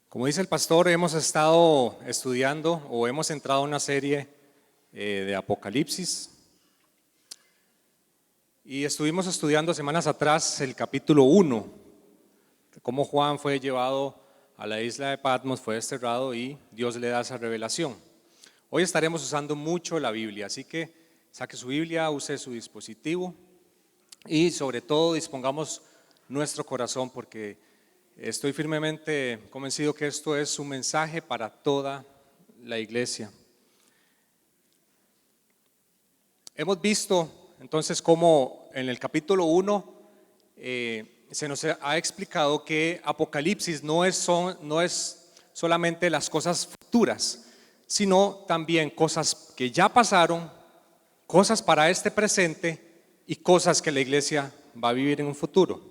Como dice el pastor, hemos estado estudiando o hemos entrado en una serie de Apocalipsis y estuvimos estudiando semanas atrás el capítulo 1, de cómo Juan fue llevado a la isla de Patmos, fue desterrado y Dios le da esa revelación. Hoy estaremos usando mucho la Biblia, así que saque su Biblia, use su dispositivo y sobre todo dispongamos nuestro corazón, porque estoy firmemente convencido que esto es un mensaje para toda la iglesia. Hemos visto entonces cómo en el capítulo 1 se nos ha explicado que Apocalipsis no es solamente las cosas futuras, sino también cosas que ya pasaron, cosas para este presente y cosas que la iglesia va a vivir en un futuro.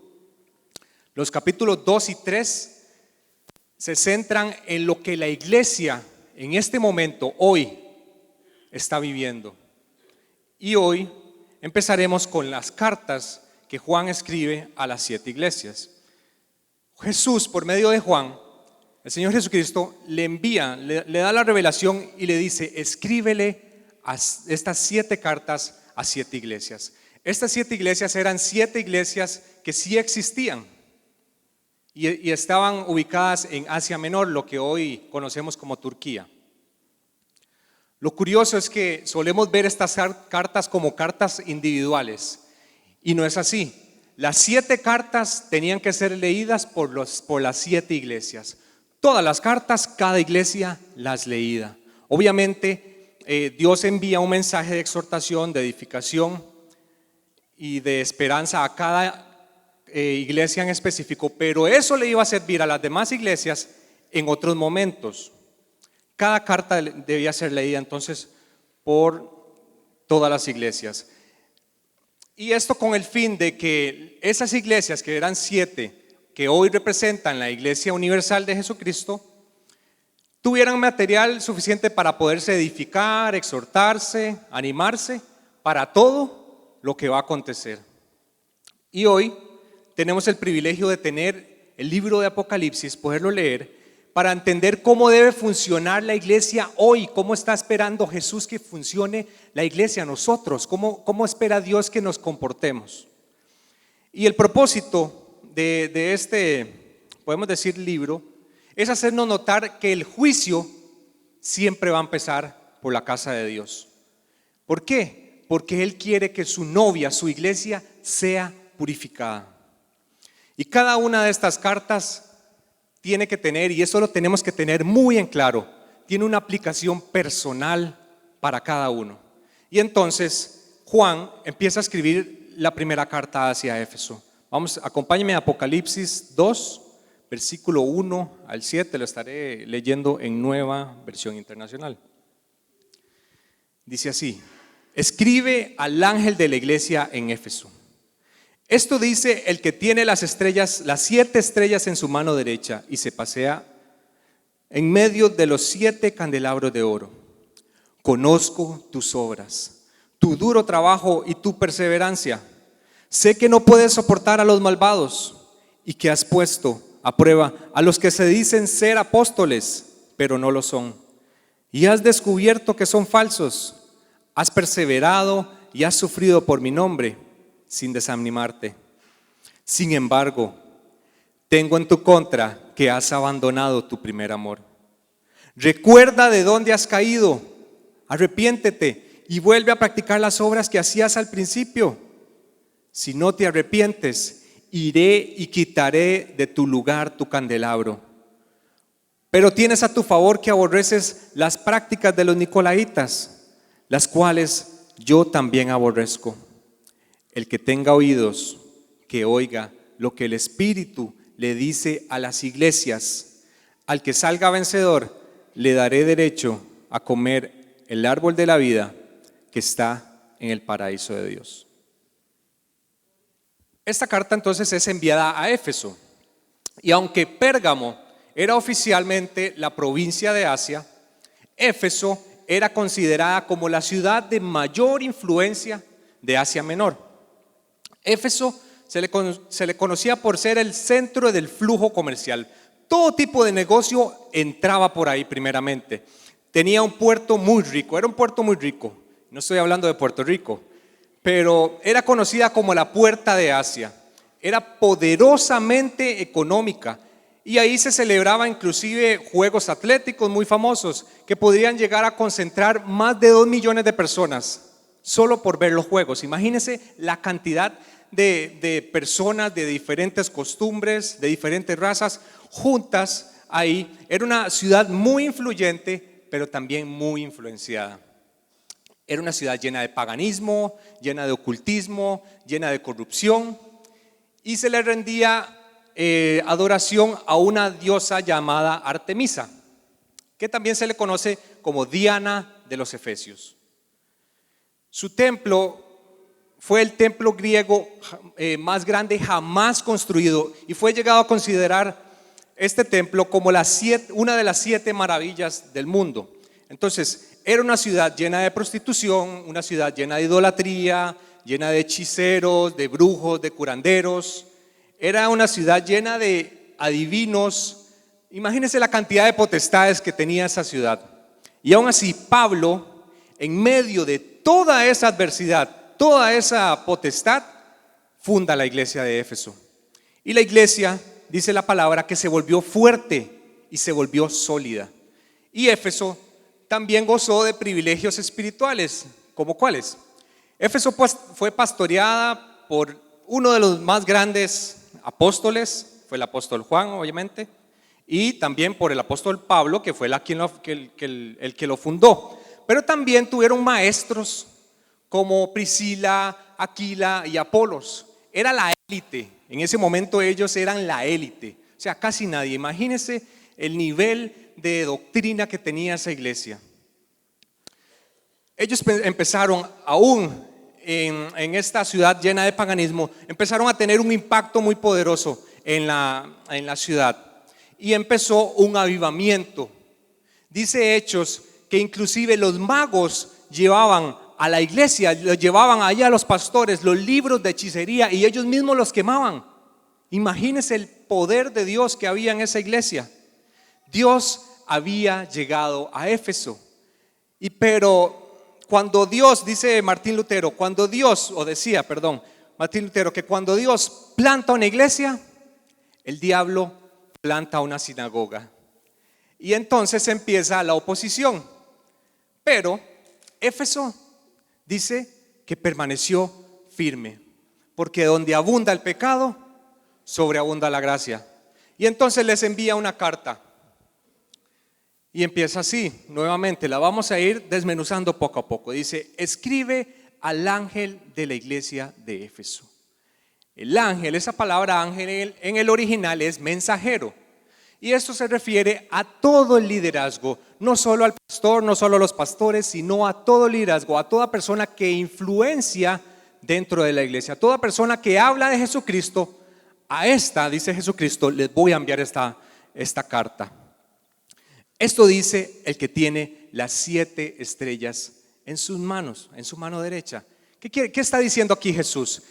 Los capítulos 2 y 3 se centran en lo que la iglesia en este momento, hoy, está viviendo. Y hoy empezaremos con las cartas que Juan escribe a las 7 iglesias. Jesús, por medio de Juan, el Señor Jesucristo le envía, le da la revelación y le dice: escríbele a estas 7 cartas a 7 iglesias. Estas 7 iglesias eran 7 iglesias que sí existían. Y estaban ubicadas en Asia Menor, lo que hoy conocemos como Turquía. Lo curioso es que solemos ver estas cartas como cartas individuales, y no es así. Las 7 cartas tenían que ser leídas por las 7 iglesias. Todas las cartas, cada iglesia las leía. Obviamente, Dios envía un mensaje de exhortación, de edificación y de esperanza a cada iglesia en específico, pero eso le iba a servir a las demás iglesias en otros momentos. Cada carta debía ser leída entonces por todas las iglesias, y esto con el fin de que esas iglesias, que eran 7, que hoy representan la Iglesia Universal de Jesucristo, tuvieran material suficiente para poderse edificar, exhortarse, animarse para todo lo que va a acontecer. Y hoy tenemos el privilegio de tener el libro de Apocalipsis, poderlo leer para entender cómo debe funcionar la iglesia hoy, cómo está esperando Jesús que funcione la iglesia nosotros, cómo espera Dios que nos comportemos. Y el propósito de este, podemos decir, libro, es hacernos notar que el juicio siempre va a empezar por la casa de Dios. ¿Por qué? Porque Él quiere que su novia, su iglesia, sea purificada. Y cada una de estas cartas tiene que tener, y eso lo tenemos que tener muy en claro, tiene una aplicación personal para cada uno. Y entonces Juan empieza a escribir la primera carta hacia Éfeso. Acompáñenme a Apocalipsis 2, versículo 1 al 7, lo estaré leyendo en Nueva Versión Internacional. Dice así: escribe al ángel de la iglesia en Éfeso. Esto dice el que tiene las 7 estrellas en su mano derecha y se pasea en medio de los 7 candelabros de oro. Conozco tus obras, tu duro trabajo y tu perseverancia. Sé que no puedes soportar a los malvados y que has puesto a prueba a los que se dicen ser apóstoles, pero no lo son. Y has descubierto que son falsos. Has perseverado y has sufrido por mi nombre, sin desanimarte. Sin embargo, tengo en tu contra que has abandonado tu primer amor. Recuerda de dónde has caído, arrepiéntete y vuelve a practicar las obras que hacías al principio. Si no te arrepientes, iré y quitaré de tu lugar tu candelabro. Pero tienes a tu favor que aborreces las prácticas de los nicolaítas, las cuales yo también aborrezco. El que tenga oídos, que oiga lo que el Espíritu le dice a las iglesias. Al que salga vencedor, le daré derecho a comer el árbol de la vida que está en el paraíso de Dios. Esta carta entonces es enviada a Éfeso. Y aunque Pérgamo era oficialmente la provincia de Asia, Éfeso era considerada como la ciudad de mayor influencia de Asia Menor. Éfeso se le conocía por ser el centro del flujo comercial. Todo tipo de negocio entraba por ahí primeramente. Tenía un puerto muy rico, era un puerto muy rico. No estoy hablando de Puerto Rico, pero era conocida como la puerta de Asia. Era poderosamente económica y ahí se celebraban inclusive juegos atléticos muy famosos que podrían llegar a concentrar más de 2 millones de personas solo por ver los juegos. Imagínense la cantidad de personas de diferentes costumbres, de diferentes razas juntas ahí. Era una ciudad muy influyente, pero también muy influenciada. Era una ciudad llena de paganismo, llena de ocultismo, llena de corrupción, y se le rendía adoración a una diosa llamada Artemisa, que también se le conoce como Diana de los Efesios. Su templo fue el templo griego más grande jamás construido y fue llegado a considerar este templo como una de las 7 maravillas del mundo. Entonces, era una ciudad llena de prostitución, una ciudad llena de idolatría, llena de hechiceros, de brujos, de curanderos. Era una ciudad llena de adivinos. Imagínense la cantidad de potestades que tenía esa ciudad. Y aún así, Pablo, en medio de toda esa adversidad, toda esa potestad, funda la iglesia de Éfeso. Y la iglesia, dice la palabra, que se volvió fuerte y se volvió sólida. Y Éfeso también gozó de privilegios espirituales, ¿como cuáles? Éfeso pues fue pastoreada por uno de los más grandes apóstoles, fue el apóstol Juan, obviamente, y también por el apóstol Pablo, que fue el que lo fundó. Pero también tuvieron maestros como Priscila, Aquila y Apolos. Era la élite, en ese momento ellos eran la élite, o sea, casi nadie. Imagínense el nivel de doctrina que tenía esa iglesia. Ellos empezaron aún en esta ciudad llena de paganismo, empezaron a tener un impacto muy poderoso en la ciudad y empezó un avivamiento. Dice Hechos que inclusive los magos llevaban a la iglesia, los llevaban allá a los pastores los libros de hechicería y ellos mismos los quemaban. Imagínense el poder de Dios que había en esa iglesia. Dios había llegado a Éfeso. Pero cuando Dios, dice Martín Lutero, Martín Lutero, que cuando Dios planta una iglesia, el diablo planta una sinagoga. Y entonces empieza la oposición. Pero Éfeso dice que permaneció firme, porque donde abunda el pecado, sobreabunda la gracia. Y entonces les envía una carta. Y empieza así, nuevamente, la vamos a ir desmenuzando poco a poco. Dice, escribe al ángel de la iglesia de Éfeso. El ángel, esa palabra ángel en el original es mensajero. Y esto se refiere a todo el liderazgo, no solo al pastor, no solo a los pastores, sino a todo el liderazgo, a toda persona que influencia dentro de la iglesia, a toda persona que habla de Jesucristo. A esta, dice Jesucristo, les voy a enviar esta carta. Esto dice el que tiene las 7 estrellas en sus manos, en su mano derecha. ¿Qué está diciendo aquí Jesús?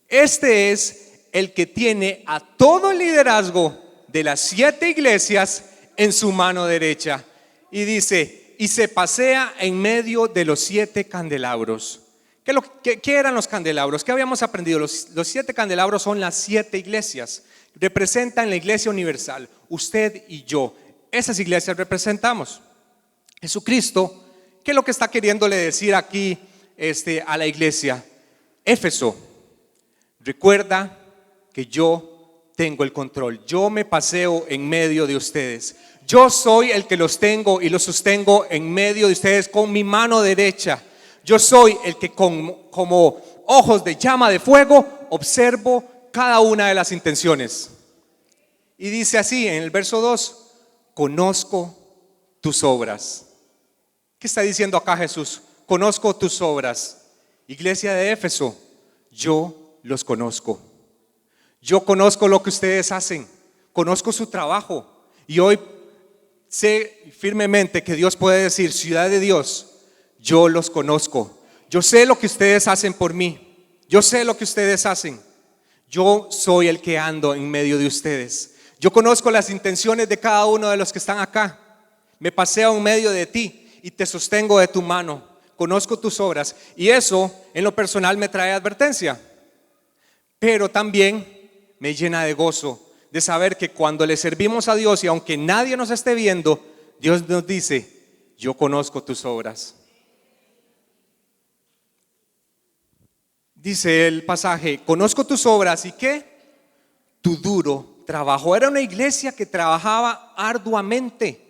Este es el que tiene a todo el liderazgo de las 7 iglesias en su mano derecha. Y dice, y se pasea en medio de los 7 candelabros. ¿Qué eran los candelabros? ¿Qué habíamos aprendido? Los 7 candelabros son las 7 iglesias. Representan la iglesia universal, usted y yo. Esas iglesias representamos. Jesucristo, ¿qué es lo que está queriéndole decir aquí a la iglesia? Éfeso, recuerda que yo tengo el control. Yo me paseo en medio de ustedes. Yo soy el que los tengo y los sostengo en medio de ustedes con mi mano derecha. Yo soy el que como ojos de llama de fuego observo cada una de las intenciones. Y dice así en el verso 2, conozco tus obras. ¿Qué está diciendo acá Jesús? Conozco tus obras. Iglesia de Éfeso, yo los conozco. Yo conozco lo que ustedes hacen. Conozco su trabajo. Y hoy sé firmemente que Dios puede decir: ciudad de Dios, yo los conozco. Yo sé lo que ustedes hacen por mí. Yo sé lo que ustedes hacen. Yo soy el que ando en medio de ustedes. Yo conozco las intenciones de cada uno de los que están acá. Me paseo en medio de ti y te sostengo de tu mano. Conozco tus obras, y eso en lo personal me trae advertencia, pero también me llena de gozo de saber que cuando le servimos a Dios, y aunque nadie nos esté viendo, Dios nos dice: yo conozco tus obras. Dice el pasaje: conozco tus obras y ¿qué? Tu duro trabajo. Era una iglesia que trabajaba arduamente.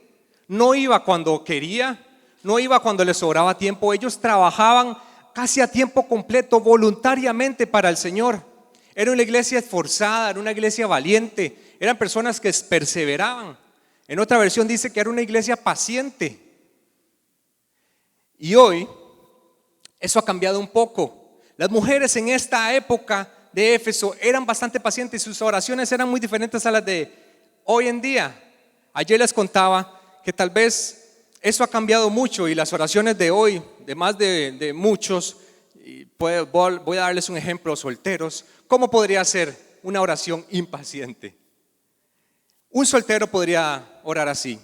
No iba cuando quería, no iba cuando les sobraba tiempo. Ellos trabajaban casi a tiempo completo, voluntariamente para el Señor. Era una iglesia esforzada, era una iglesia valiente. Eran personas que perseveraban. En otra versión dice que era una iglesia paciente. Y hoy eso ha cambiado un poco. Las mujeres en esta época de Éfeso eran bastante pacientes. Sus oraciones eran muy diferentes a las de hoy en día. Ayer les contaba que tal vez eso ha cambiado mucho, y las oraciones de hoy, de más de muchos, voy a darles un ejemplo: solteros. ¿Cómo podría ser una oración impaciente? Un soltero podría orar así,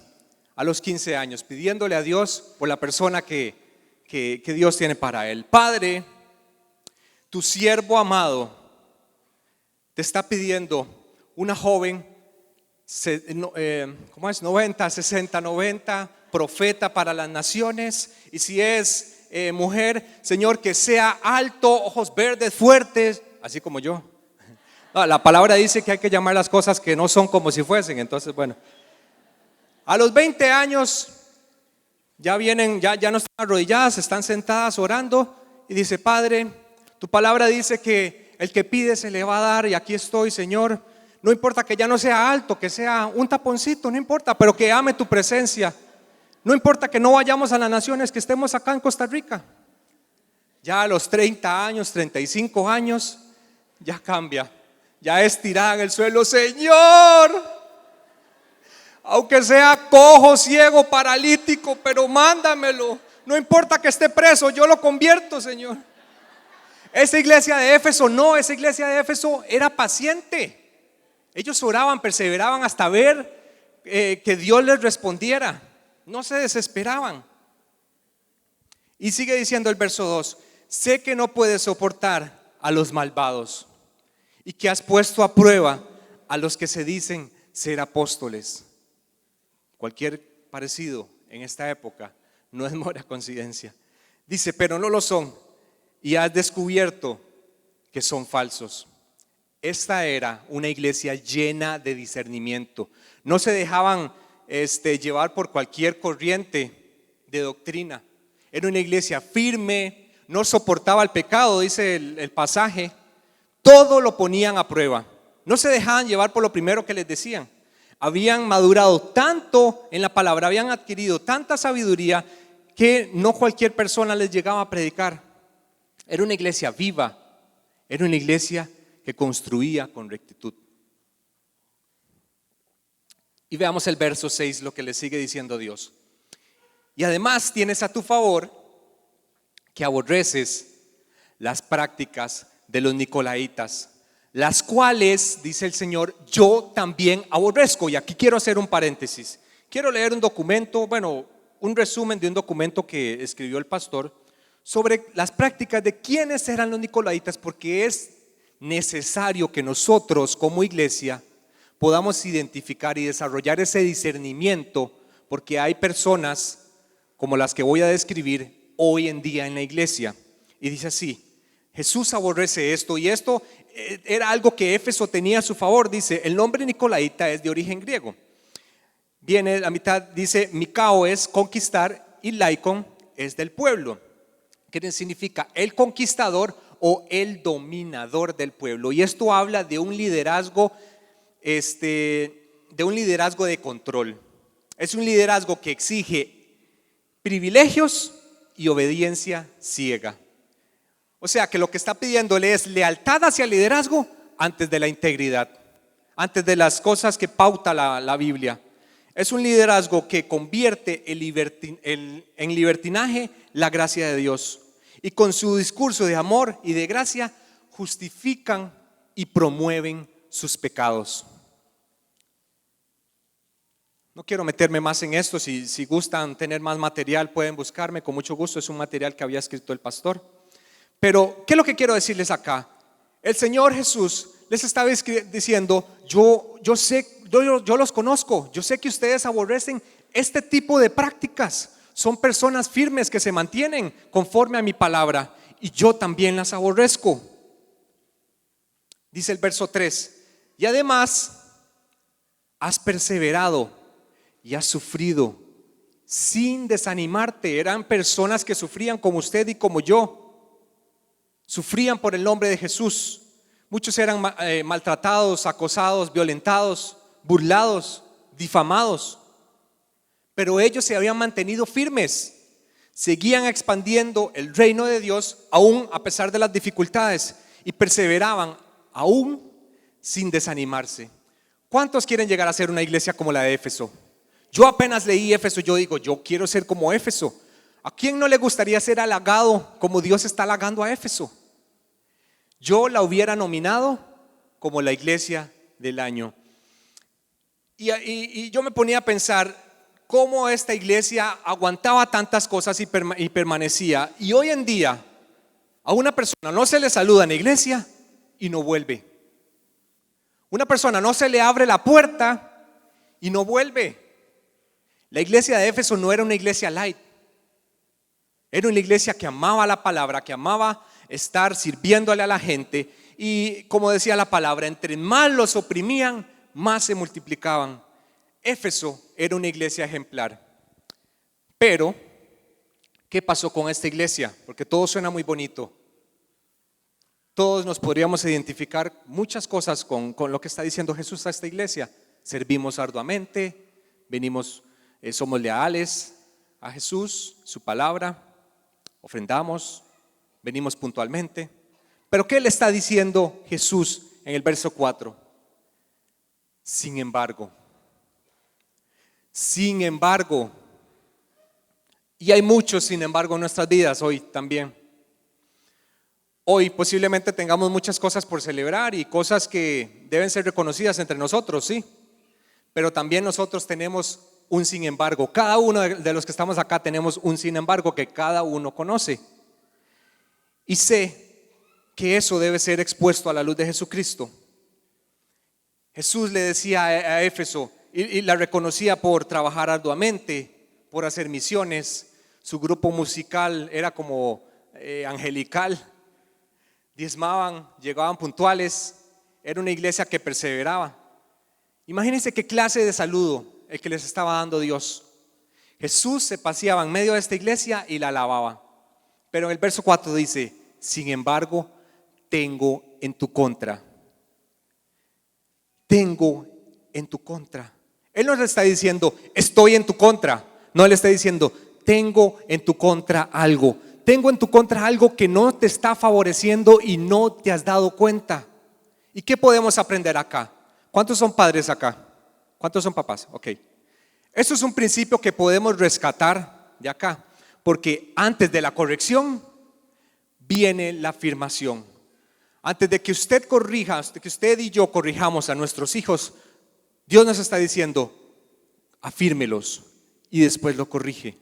a los 15 años, pidiéndole a Dios por la persona que Dios tiene para él. Padre, tu siervo amado te está pidiendo una joven, 90, 60, 90, profeta para las naciones. Y si es mujer, Señor, que sea alto, ojos verdes, fuertes, así como yo. No, la palabra dice que hay que llamar las cosas que no son como si fuesen. Entonces, bueno, a los 20 años ya vienen, ya no están arrodilladas, están sentadas orando, y dice: Padre, tu palabra dice que el que pide se le va a dar, y aquí estoy, Señor. No importa que ya no sea alto, que sea un taponcito, no importa, pero que ame tu presencia. No importa que no vayamos a las naciones, que estemos acá en Costa Rica. Ya a los 30 años, 35 años, ya cambia. Ya es tirada en el suelo: Señor, aunque sea cojo, ciego, paralítico, pero mándamelo. No importa que esté preso, yo lo convierto, Señor. Esa iglesia de Éfeso no, esa iglesia de Éfeso era paciente. Ellos oraban, perseveraban hasta ver que Dios les respondiera. No se desesperaban. Y sigue diciendo el verso 2: sé que no puedes soportar a los malvados, y que has puesto a prueba a los que se dicen ser apóstoles. Cualquier parecido en esta época no es mera coincidencia. Dice: pero no lo son, y has descubierto que son falsos. Esta era una iglesia llena de discernimiento. No se dejaban llevar por cualquier corriente de doctrina. Era una iglesia firme, no soportaba el pecado, dice el pasaje. Todo lo ponían a prueba. No se dejaban llevar por lo primero que les decían. Habían madurado tanto en la palabra, habían adquirido tanta sabiduría, que no cualquier persona les llegaba a predicar. Era una iglesia viva, era una iglesia que construía con rectitud. Y veamos el verso 6, lo que le sigue diciendo Dios. Y además tienes a tu favor que aborreces las prácticas de los nicolaítas, las cuales, dice el Señor, yo también aborrezco. Y aquí quiero hacer un paréntesis. Quiero leer un documento, un resumen de un documento que escribió el pastor sobre las prácticas de quiénes eran los nicolaítas, porque es necesario que nosotros como iglesia podamos identificar y desarrollar ese discernimiento, porque hay personas como las que voy a describir hoy en día en la iglesia. Y dice así: Jesús aborrece esto, y esto era algo que Éfeso tenía a su favor. Dice: el nombre nicolaíta es de origen griego. Viene la mitad, dice: Mikao es conquistar y laikon es del pueblo, que significa el conquistador o el dominador del pueblo. Y esto habla de un liderazgo, de control. Es un liderazgo que exige privilegios y obediencia ciega. O sea que lo que está pidiéndole es lealtad hacia el liderazgo antes de la integridad, antes de las cosas que pauta la Biblia. Es un liderazgo que convierte en libertinaje la gracia de Dios. Y con su discurso de amor y de gracia justifican y promueven sus pecados. No quiero meterme más en esto. Si gustan tener más material pueden buscarme, con mucho gusto. Es un material que había escrito el pastor. Pero ¿qué es lo que quiero decirles acá? El Señor Jesús les estaba diciendo: yo los conozco, yo sé que ustedes aborrecen este tipo de prácticas. Son personas firmes que se mantienen conforme a mi palabra, y yo también las aborrezco. Dice el verso 3: y además has perseverado y has sufrido sin desanimarte. Eran personas que sufrían como usted y como yo. Sufrían por el nombre de Jesús. Muchos eran maltratados, acosados, violentados, burlados, difamados. Pero ellos se habían mantenido firmes. Seguían expandiendo el reino de Dios aún a pesar de las dificultades, y perseveraban aún sin desanimarse. ¿Cuántos quieren llegar a ser una iglesia como la de Éfeso? Yo apenas leí Éfeso, yo digo, yo quiero ser como Éfeso. ¿A quién no le gustaría ser halagado como Dios está halagando a Éfeso? Yo la hubiera nominado como la iglesia del año. Y yo me ponía a pensar cómo esta iglesia aguantaba tantas cosas y permanecía. Y hoy en día a una persona no se le saluda en la iglesia y no vuelve. Una persona no se le abre la puerta y no vuelve. La iglesia de Éfeso no era una iglesia light. Era una iglesia que amaba la palabra, que amaba estar sirviéndole a la gente. Y como decía la palabra, entre más los oprimían, más se multiplicaban. Éfeso era una iglesia ejemplar. Pero, ¿qué pasó con esta iglesia? Porque todo suena muy bonito. Todos nos podríamos identificar muchas cosas con lo que está diciendo Jesús a esta iglesia. Servimos arduamente, somos leales a Jesús, su palabra, ofrendamos, venimos puntualmente. Pero ¿qué le está diciendo Jesús en el verso 4? Sin embargo, y hay muchos sin embargo en nuestras vidas hoy también. Hoy posiblemente tengamos muchas cosas por celebrar y cosas que deben ser reconocidas entre nosotros, sí. Pero también nosotros tenemos un sin embargo. Cada uno de los que estamos acá tenemos un sin embargo que cada uno conoce. Y sé que eso debe ser expuesto a la luz de Jesucristo. Jesús le decía a Éfeso, y la reconocía por trabajar arduamente, por hacer misiones. Su grupo musical era como angelical. Diezmaban, llegaban puntuales. Era una iglesia que perseveraba. Imagínense qué clase de saludo el que les estaba dando Dios. Jesús se paseaba en medio de esta iglesia y la alababa. Pero en el verso 4 dice: sin embargo, tengo en tu contra. Tengo en tu contra. Él no le está diciendo estoy en tu contra. No, le está diciendo tengo en tu contra algo. Tengo en tu contra algo que no te está favoreciendo y no te has dado cuenta. ¿Y qué podemos aprender acá? ¿Cuántos son padres acá? ¿Cuántos son papás? Ok. Eso es un principio que podemos rescatar de acá, porque antes de la corrección viene la afirmación. Antes de que usted corrija, de que usted y yo corrijamos a nuestros hijos, Dios nos está diciendo afírmelos y después lo corrige.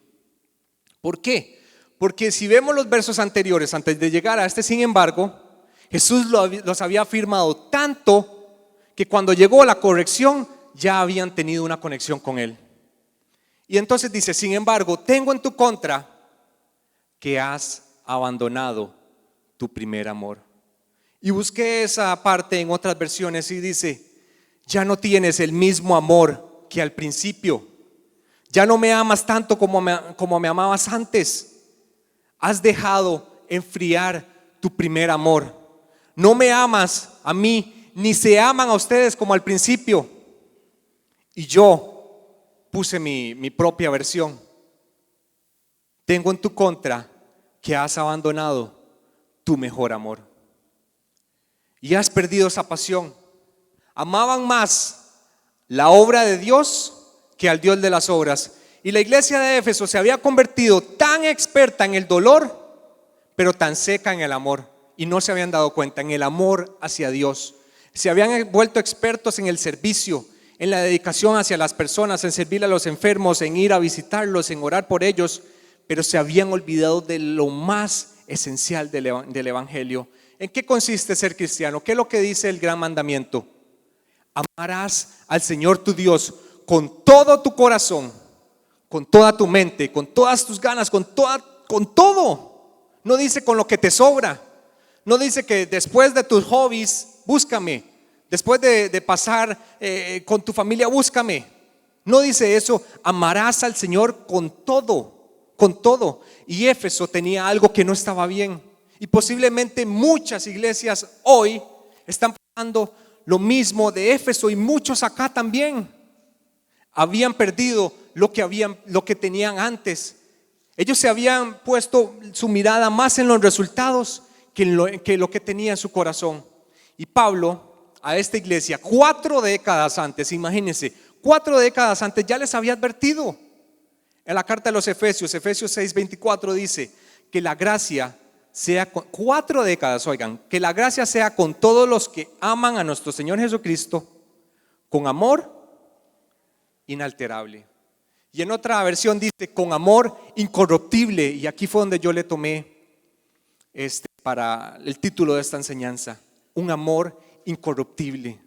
¿Por qué? Porque si vemos los versos anteriores, antes de llegar a este sin embargo, Jesús los había afirmado tanto que cuando llegó la corrección ya habían tenido una conexión con Él. Y entonces dice: sin embargo, tengo en tu contra que has abandonado tu primer amor. Y busqué esa parte en otras versiones y dice: ya no tienes el mismo amor que al principio. Ya no me amas tanto como me amabas antes. Has dejado enfriar tu primer amor. No me amas a mí, ni se aman a ustedes como al principio. Y yo puse mi propia versión. Tengo en tu contra que has abandonado tu mejor amor. Y has perdido esa pasión. Amaban más la obra de Dios que al Dios de las obras. Y la iglesia de Éfeso se había convertido tan experta en el dolor, pero tan seca en el amor. Y no se habían dado cuenta, en el amor hacia Dios. Se habían vuelto expertos en el servicio, en la dedicación hacia las personas, en servir a los enfermos, en ir a visitarlos, en orar por ellos, pero se habían olvidado de lo más esencial del evangelio. ¿En qué consiste ser cristiano? ¿Qué es lo que dice el gran mandamiento? Amarás al Señor tu Dios con todo tu corazón, con toda tu mente, con todas tus ganas, con todo. No dice con lo que te sobra. No dice que después de tus hobbies, búscame. Después de pasar con tu familia, búscame. No dice eso. Amarás al Señor con todo, con todo. Y Éfeso tenía algo que no estaba bien. Y posiblemente muchas iglesias hoy están pasando lo mismo de Éfeso, y muchos acá también. Habían perdido lo que tenían antes. Ellos se habían puesto su mirada más en los resultados que lo que tenía en su corazón. Y Pablo a esta iglesia 4 décadas antes, imagínense, 4 décadas antes ya les había advertido. En la carta de los Efesios 6:24 dice que la gracia sea 4 décadas, oigan, que la gracia sea con todos los que aman a nuestro Señor Jesucristo con amor inalterable. Y en otra versión dice con amor incorruptible. Y aquí fue donde yo le tomé para el título de esta enseñanza: un amor incorruptible.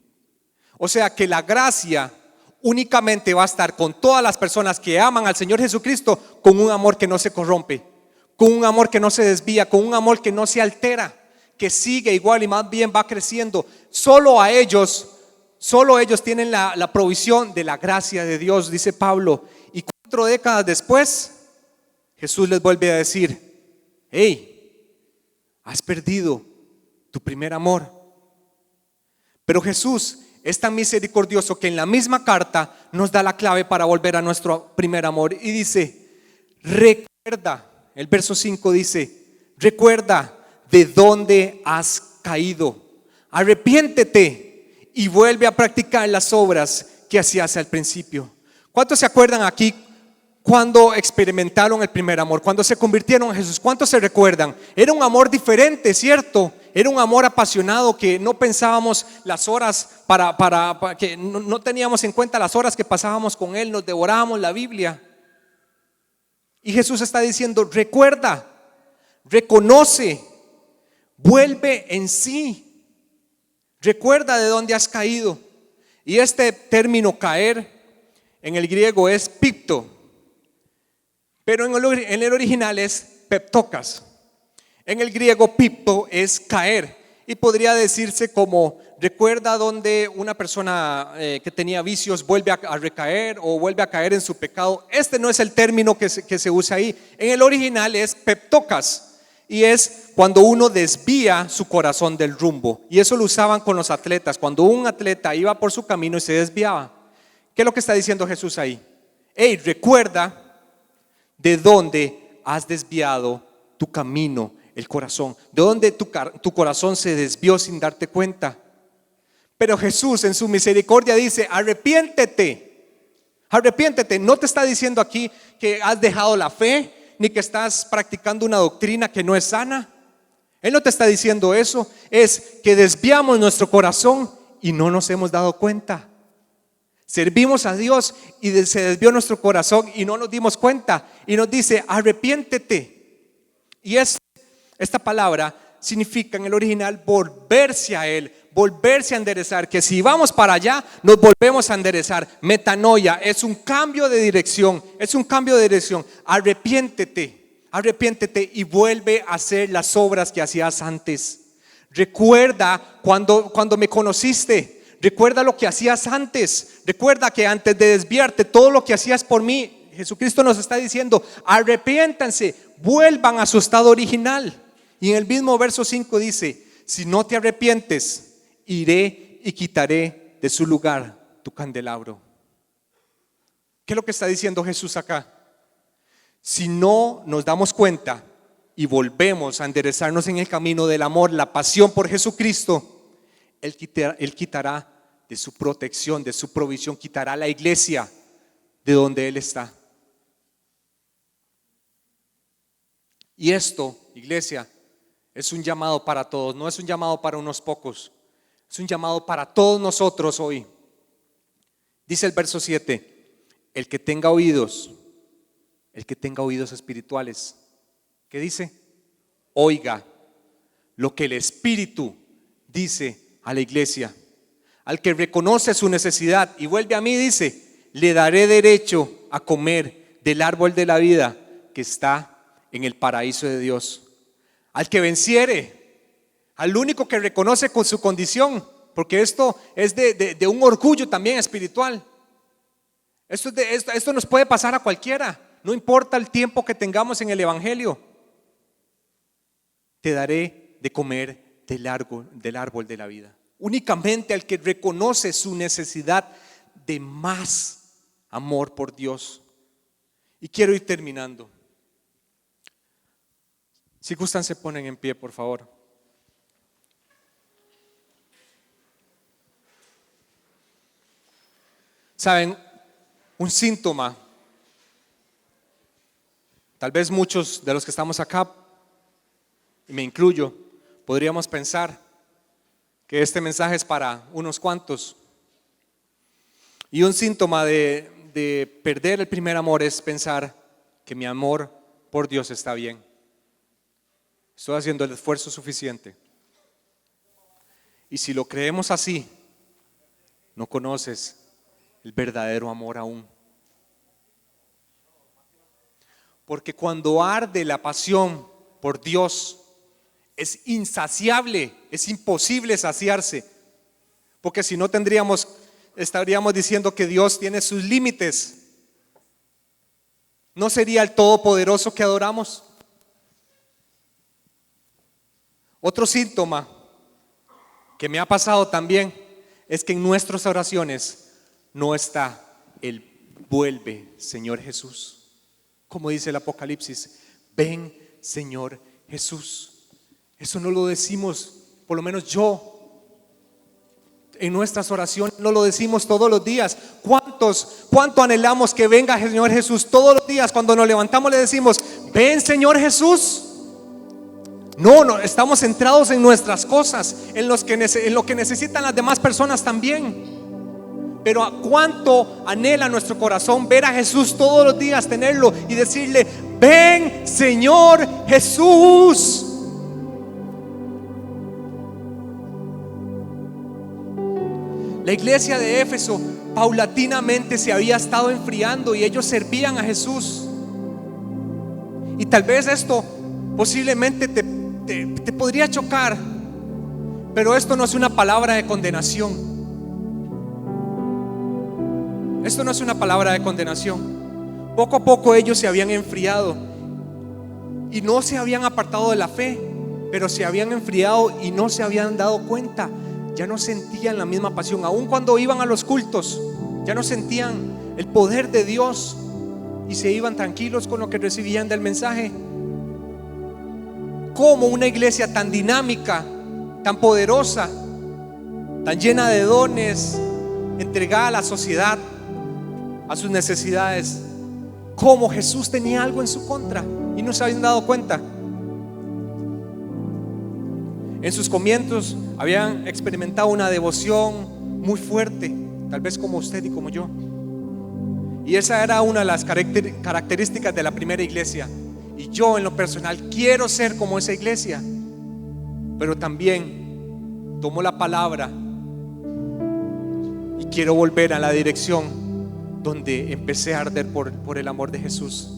O sea que la gracia únicamente va a estar con todas las personas que aman al Señor Jesucristo con un amor que no se corrompe, con un amor que no se desvía, con un amor que no se altera, que sigue igual y más bien va creciendo. Solo ellos tienen la provisión de la gracia de Dios, dice Pablo. Y 4 décadas después, Jesús les vuelve a decir: hey, has perdido tu primer amor. Pero Jesús es tan misericordioso que en la misma carta nos da la clave para volver a nuestro primer amor. Y dice: recuerda, el verso 5 dice: recuerda de dónde has caído, arrepiéntete y vuelve a practicar las obras que hacías al principio. ¿Cuántos se acuerdan aquí cuando experimentaron el primer amor, cuando se convirtieron en Jesús? ¿Cuántos se recuerdan? Era un amor diferente, ¿cierto? Era un amor apasionado que no pensábamos las horas para que no teníamos en cuenta las horas que pasábamos con Él, nos devorábamos la Biblia. Y Jesús está diciendo: recuerda, reconoce, vuelve en sí, recuerda de dónde has caído. Y este término caer en el griego es pipto, pero en el original es peptokas. En el griego pipto es caer, y podría decirse como: recuerda donde una persona que tenía vicios vuelve a recaer o vuelve a caer en su pecado. Este no es el término que se usa ahí. En el original es peptokas, y es cuando uno desvía su corazón del rumbo. Y eso lo usaban con los atletas, cuando un atleta iba por su camino y se desviaba. ¿Qué es lo que está diciendo Jesús ahí? Hey, recuerda de dónde has desviado tu camino, el corazón, de dónde tu corazón se desvió sin darte cuenta. Pero Jesús en su misericordia dice: arrepiéntete, arrepiéntete. No te está diciendo aquí que has dejado la fe, ni que estás practicando una doctrina que no es sana. Él no te está diciendo eso. Es que desviamos nuestro corazón y no nos hemos dado cuenta. Servimos a Dios y se desvió nuestro corazón y no nos dimos cuenta. Y nos dice: arrepiéntete. Y esta palabra significa en el original volverse a Él, volverse a enderezar. Que si vamos para allá, nos volvemos a enderezar. Metanoia es un cambio de dirección, es un cambio de dirección. Arrepiéntete y vuelve a hacer las obras que hacías antes. Recuerda cuando me conociste. Recuerda lo que hacías antes. Recuerda que antes de desviarte, todo lo que hacías por mí. Jesucristo nos está diciendo: arrepiéntanse, vuelvan a su estado original. Y en el mismo verso 5 dice: si no te arrepientes, iré y quitaré de su lugar tu candelabro. ¿Qué es lo que está diciendo Jesús acá? Si no nos damos cuenta y volvemos a enderezarnos en el camino del amor, la pasión por Jesucristo, Él quitará de su protección, de su provisión, quitará la iglesia de donde Él está. Y esto, iglesia, es un llamado para todos, no es un llamado para unos pocos, es un llamado para todos nosotros hoy. Dice el verso 7, el que tenga oídos espirituales, ¿qué dice? Oiga lo que el Espíritu dice a la iglesia. Al que reconoce su necesidad y vuelve a mí, dice, le daré derecho a comer del árbol de la vida que está en el paraíso de Dios. Al que venciere, al único que reconoce con su condición, porque esto es de un orgullo también espiritual. Esto nos puede pasar a cualquiera, no importa el tiempo que tengamos en el Evangelio. Te daré de comer del árbol de la vida. Únicamente al que reconoce su necesidad de más amor por Dios. Y quiero ir terminando. Si gustan, se ponen en pie, por favor. Saben, un síntoma, tal vez muchos de los que estamos acá, y me incluyo, podríamos pensar que este mensaje es para unos cuantos. Y un síntoma de perder el primer amor es pensar que mi amor por Dios está bien. Estoy haciendo el esfuerzo suficiente. Y si lo creemos así, no conoces el verdadero amor aún. Porque cuando arde la pasión por Dios, es insaciable, es imposible saciarse. Porque si no estaríamos diciendo que Dios tiene sus límites. ¿No sería el Todopoderoso que adoramos? Otro síntoma que me ha pasado también es que en nuestras oraciones no está el vuelve, Señor Jesús. Como dice el Apocalipsis, ven, Señor Jesús. Eso no lo decimos, por lo menos yo, en nuestras oraciones no lo decimos todos los días. ¿Cuánto anhelamos que venga Señor Jesús? Todos los días cuando nos levantamos le decimos, ven, Señor Jesús. No, estamos centrados en nuestras cosas, en lo que necesitan las demás personas también. Pero ¿a cuánto anhela nuestro corazón ver a Jesús todos los días, tenerlo y decirle, ven, Señor Jesús? La iglesia de Éfeso paulatinamente se había estado enfriando y ellos servían a Jesús. Y tal vez esto posiblemente te podría chocar, pero esto no es una palabra de condenación. Esto no es una palabra de condenación. Poco a poco ellos se habían enfriado y no se habían apartado de la fe, pero se habían enfriado y no se habían dado cuenta. Ya no sentían la misma pasión, aun cuando iban a los cultos, ya no sentían el poder de Dios y se iban tranquilos con lo que recibían del mensaje. Como una iglesia tan dinámica, tan poderosa, tan llena de dones, entregada a la sociedad, a sus necesidades, como Jesús tenía algo en su contra y no se habían dado cuenta. En sus comienzos habían experimentado una devoción muy fuerte, tal vez como usted y como yo. Y esa era una de las características de la primera iglesia. Y yo en lo personal quiero ser como esa iglesia. Pero también tomo la palabra y quiero volver a la dirección donde empecé a arder por el amor de Jesús.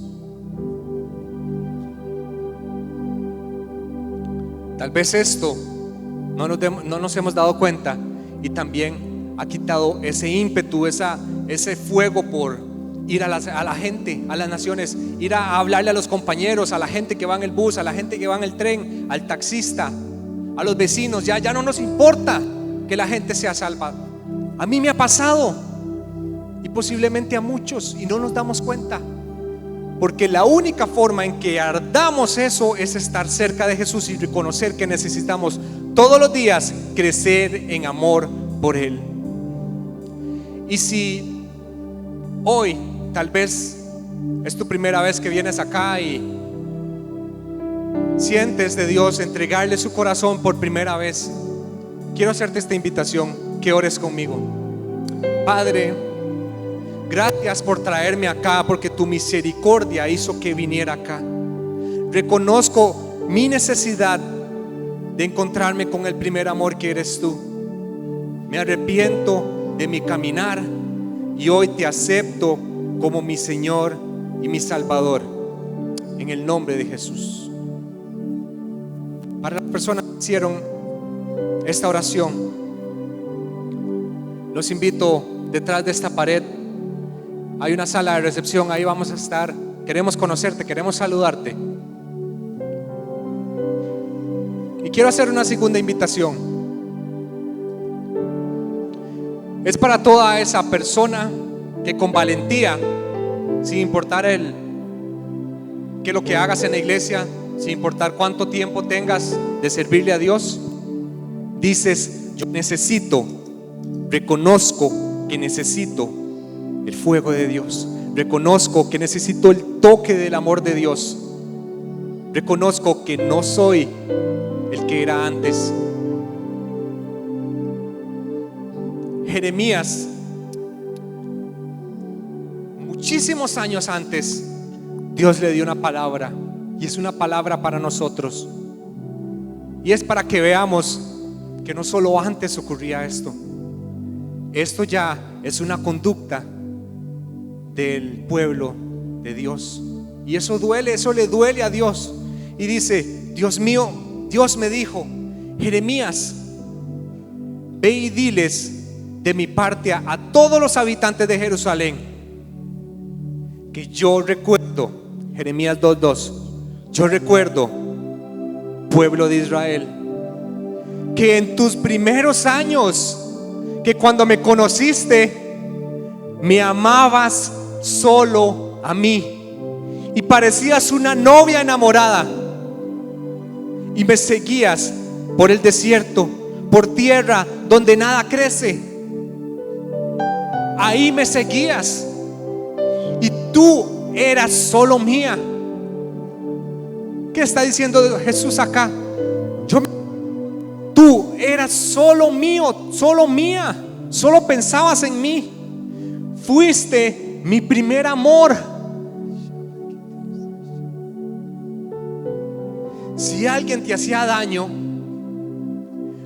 Tal vez esto no nos hemos dado cuenta y también ha quitado ese ímpetu, ese fuego por ir a la gente, a las naciones, ir a hablarle a los compañeros, a la gente que va en el bus, a la gente que va en el tren, al taxista, a los vecinos. Ya no nos importa que la gente sea salva. A mí me ha pasado y posiblemente a muchos, y no nos damos cuenta. Porque la única forma en que ardamos eso es estar cerca de Jesús y reconocer que necesitamos todos los días crecer en amor por Él. Y si hoy tal vez es tu primera vez que vienes acá y sientes de Dios entregarle su corazón por primera vez, quiero hacerte esta invitación, que ores conmigo. Padre, gracias por traerme acá, porque tu misericordia hizo que viniera acá. Reconozco mi necesidad de encontrarme con el primer amor que eres tú. Me arrepiento de mi caminar y hoy te acepto como mi Señor y mi Salvador, en el nombre de Jesús. Para las personas que hicieron esta oración, los invito detrás de esta pared. Hay una sala de recepción, ahí vamos a estar. Queremos conocerte, queremos saludarte. Y quiero hacer una segunda invitación. Es para toda esa persona que con valentía, sin importar que lo que hagas en la iglesia, sin importar cuánto tiempo tengas de servirle a Dios, dices: yo necesito, reconozco que necesito el fuego de Dios, reconozco que necesito el toque del amor de Dios, reconozco que no soy el que era antes. Jeremías, muchísimos años antes, Dios le dio una palabra, y es una palabra para nosotros, y es para que veamos que no solo antes ocurría esto ya es una conducta del pueblo de Dios, y eso duele, eso le duele a Dios. Y dice: Dios mío, Dios me dijo: Jeremías, ve y diles de mi parte a todos los habitantes de Jerusalén que yo recuerdo, Jeremías 2:2, yo recuerdo, pueblo de Israel, que en tus primeros años, que cuando me conociste, me amabas solo a mí y parecías una novia enamorada, y me seguías por el desierto, por tierra donde nada crece. Ahí me seguías y tú eras solo mía. ¿Qué está diciendo Jesús acá? Tú eras solo mío, solo mía, solo pensabas en mí. Fuiste mi primer amor. Si alguien te hacía daño,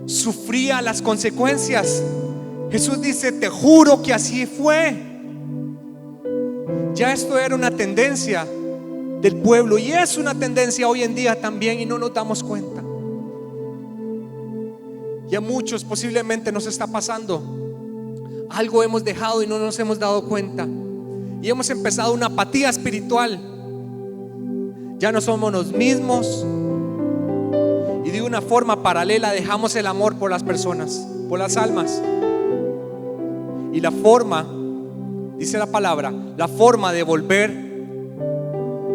sufría las consecuencias. Jesús dice: te juro que así fue. Ya esto era una tendencia del pueblo, y es una tendencia hoy en día también, y no nos damos cuenta. Y a muchos posiblemente nos está pasando. Algo hemos dejado y no nos hemos dado cuenta, y hemos empezado una apatía espiritual. Ya no somos los mismos, y de una forma paralela dejamos el amor por las personas, por las almas. Y la forma, dice la palabra, la forma de volver,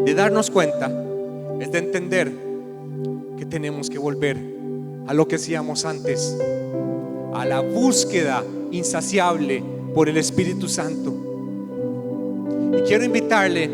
de darnos cuenta, es de entender que tenemos que volver a lo que hacíamos antes, a la búsqueda insaciable por el Espíritu Santo. Y quiero invitarle,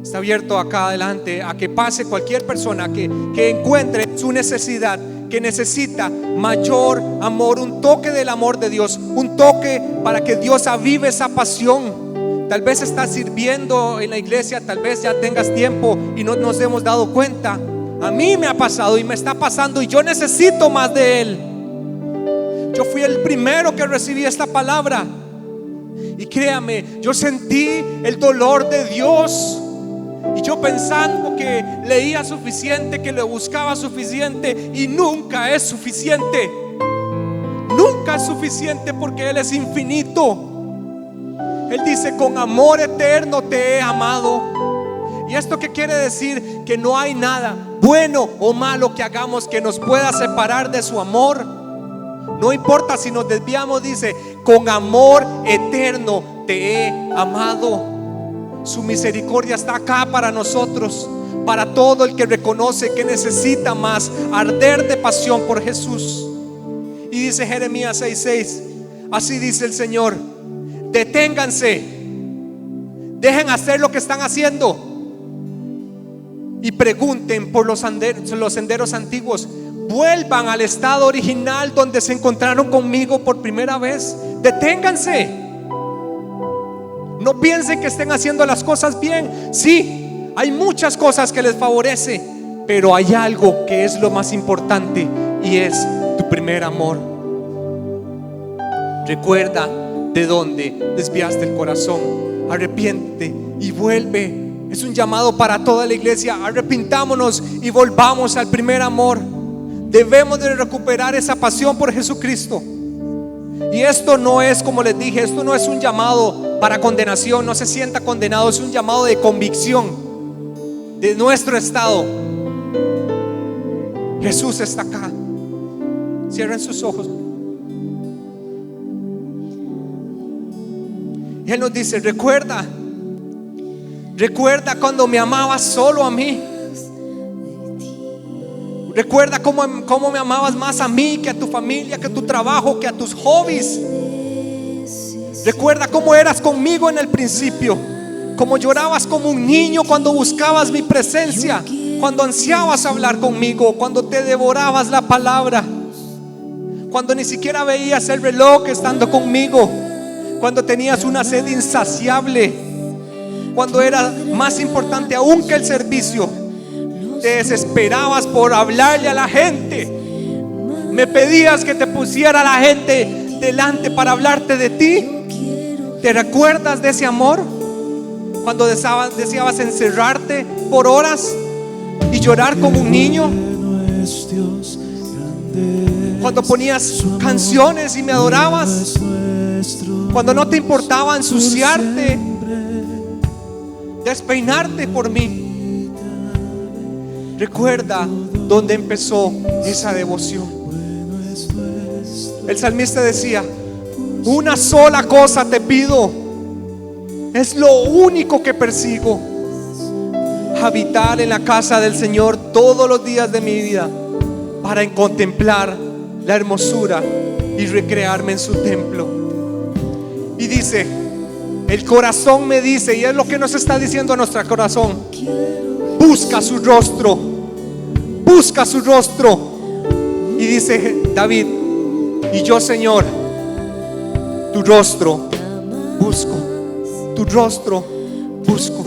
está abierto acá adelante, a que pase cualquier persona que encuentre su necesidad, que necesita mayor amor, un toque del amor de Dios, un toque para que Dios avive esa pasión. Tal vez estás sirviendo en la iglesia, tal vez ya tengas tiempo y no nos hemos dado cuenta. A mí me ha pasado y me está pasando, y yo necesito más de Él. Yo fui el primero que recibí esta palabra, y créame, yo sentí el dolor de Dios. Y yo pensando que leía suficiente, que le buscaba suficiente, y nunca es suficiente. Nunca es suficiente, porque Él es infinito. Él dice: con amor eterno te he amado. ¿Y esto qué quiere decir? Que no hay nada bueno o malo que hagamos que nos pueda separar de su amor. No importa si nos desviamos, dice: con amor eterno te he amado. Su misericordia está acá para nosotros, para todo el que reconoce que necesita más, arder de pasión por Jesús. Y dice Jeremías 6:6, así dice el Señor: deténganse, Dejen hacer lo que están haciendo y pregunten por los senderos antiguos. Vuelvan al estado original donde se encontraron conmigo por primera vez. Deténganse. No piensen que estén haciendo las cosas bien. Sí, hay muchas cosas que les favorece, pero hay algo que es lo más importante, y es tu primer amor. Recuerda de dónde desviaste el corazón. Arrepiéntete y vuelve. Es un llamado para toda la iglesia. Arrepintámonos y volvamos al primer amor. Debemos de recuperar esa pasión por Jesucristo. Y esto no es, como les dije, esto no es un llamado para condenación. No se sienta condenado, es un llamado de convicción de nuestro estado. Jesús está acá. Cierren sus ojos. Y Él nos dice: recuerda cuando me amabas solo a mí. Recuerda cómo me amabas más a mí que a tu familia, que a tu trabajo, que a tus hobbies. Recuerda cómo eras conmigo en el principio, cómo llorabas como un niño cuando buscabas mi presencia, cuando ansiabas hablar conmigo, cuando te devorabas la palabra, cuando ni siquiera veías el reloj estando conmigo, cuando tenías una sed insaciable, cuando era más importante aún que el servicio. Te desesperabas por hablarle a la gente. Me pedías que te pusiera a la gente delante para hablarte de ti. ¿Te recuerdas de ese amor? Cuando deseabas encerrarte por horas y llorar como un niño. Cuando ponías canciones y me adorabas. Cuando no te importaba ensuciarte, despeinarte por mí. Recuerda dónde empezó esa devoción. El salmista decía: una sola cosa te pido, es lo único que persigo: habitar en la casa del Señor todos los días de mi vida, para contemplar la hermosura y recrearme en su templo. Y dice, el corazón me dice, y es lo que nos está diciendo a nuestro corazón: busca su rostro, busca su rostro. Y dice David: y yo, Señor, tu rostro busco, tu rostro busco.